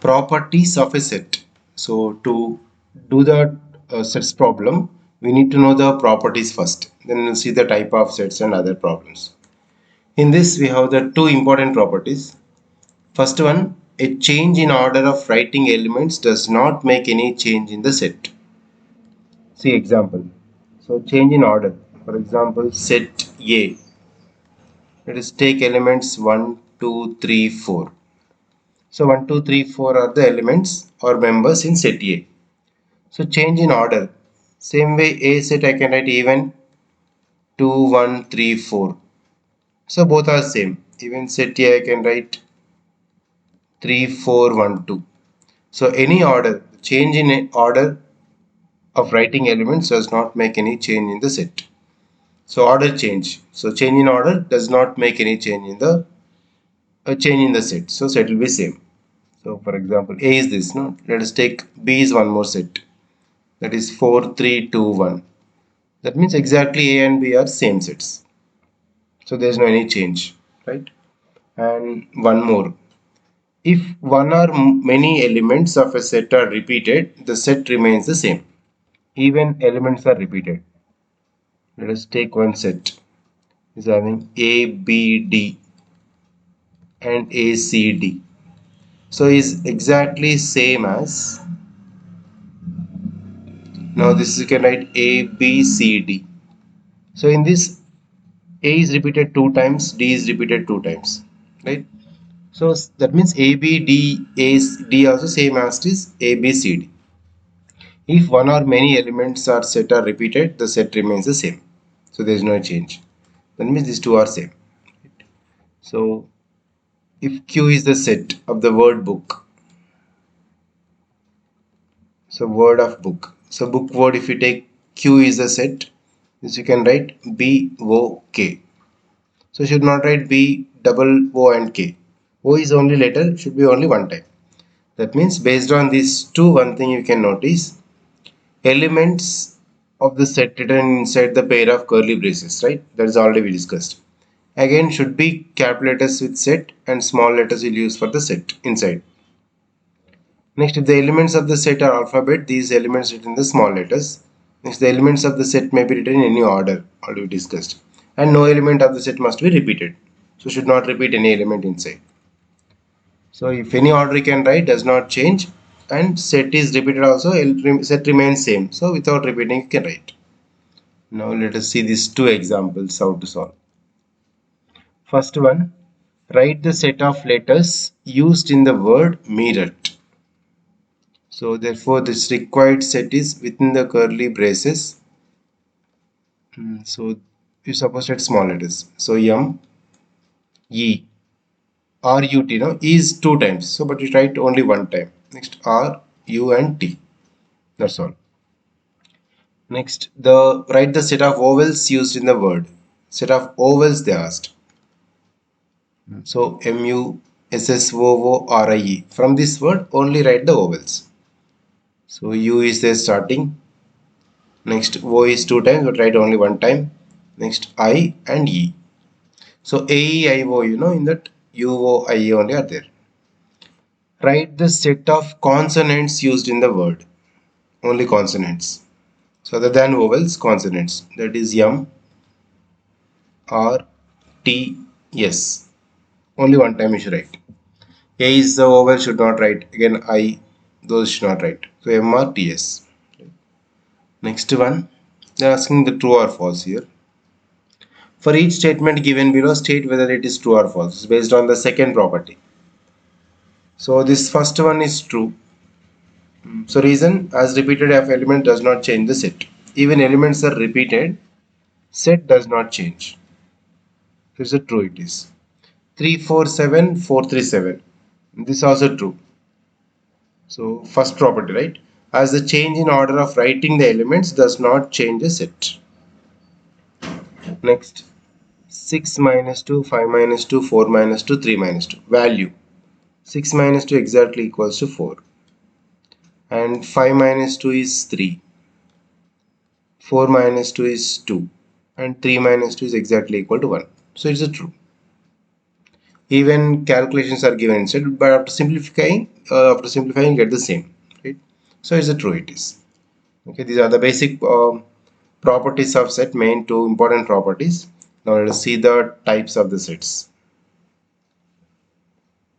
Properties of a set. So to do the sets problem, we need to know the properties first. Then we'll see the type of sets and other problems. In this, we have the two important properties. First one, a change in order of writing elements does not make any change in the set. See example. So change in order. For example, set A. Let us take elements 1, 2, 3, 4. So 1, 2, 3, 4 are the elements or members in set A. So change in order. Same way A set I can write even 2, 1, 3, 4. So both are same. Even set A I can write 3, 4, 1, 2. So any order, change in order of writing elements does not make any change in the set. So order change. So change in order does not make any change in the set. So set will be same. So for example, A is this. No, let us take B is one more set. That is 4, 3, 2, 1. That means exactly A and B are same sets. So there is no any change, right? And one more. If one or many elements of a set are repeated, the set remains the same. Even elements are repeated. Let us take one set. Is having A, B, D and A, C, D. So is exactly same as, now this you can write A, B, C, D. So in this A is repeated two times, D is repeated two times, right? So that means A, B, D, A, D also same as this A, B, C, D. If one or many elements are set are repeated, the set remains the same. So there is no change. That means these two are same. So if Q is the set of the word book, so word of book. So book word, if you take Q is the set, this you can write B O K. So should not write B double O and K. O is only letter, should be only one time. That means based on these two, one thing you can notice, elements of the set written inside the pair of curly braces, right? That is already we discussed. Again should be capital letters with set and small letters will use for the set inside. Next, if the elements of the set are alphabet, these elements written in the small letters. Next, the elements of the set may be written in any order, already discussed. And no element of the set must be repeated. So should not repeat any element inside. So if any order you can write does not change and set is repeated also, set remains same. So without repeating you can write. Now let us see these two examples how to solve. First one, write the set of letters used in the word meerut. So therefore this required set is within the curly braces. So you suppose that small letters. So M, E, R, U, T. Now E is two times. So but you write only one time. Next R, U and T. That's all. Next, the write the set of vowels used in the word. Set of vowels they asked. So M, U, S, S, O, O, R, I, E. From this word only write the vowels. So U is there starting. Next O is two times but write only one time. Next I and E. So A, E, I, O, in that U, O, I, E only are there. Write the set of consonants used in the word. Only consonants. So other than vowels, consonants. That is M, R, T, S. Only one time you should write. A is the vowel, should not write. Again I, those should not write. So M, R, T, S. Next one, they are asking the true or false here. For each statement given below, state whether it is true or false. It's based on the second property. So this first one is true. So reason, as repeated of element does not change the set. Even elements are repeated, set does not change. This is a true it is. 347, 437. This is also true. So first property, right? As the change in order of writing the elements does not change the set. Next, 6 minus 2, 5 minus 2, 4 minus 2, 3 minus 2. Value. 6 minus 2 exactly equals to 4. And 5 minus 2 is 3. 4 minus 2 is 2. And 3 minus 2 is exactly equal to 1. So it's a true. even calculations are given inside, but after simplifying get the same, right? So it's a true it is. Okay, these are the basic properties of set, main two important properties. Now let us see the types of the sets.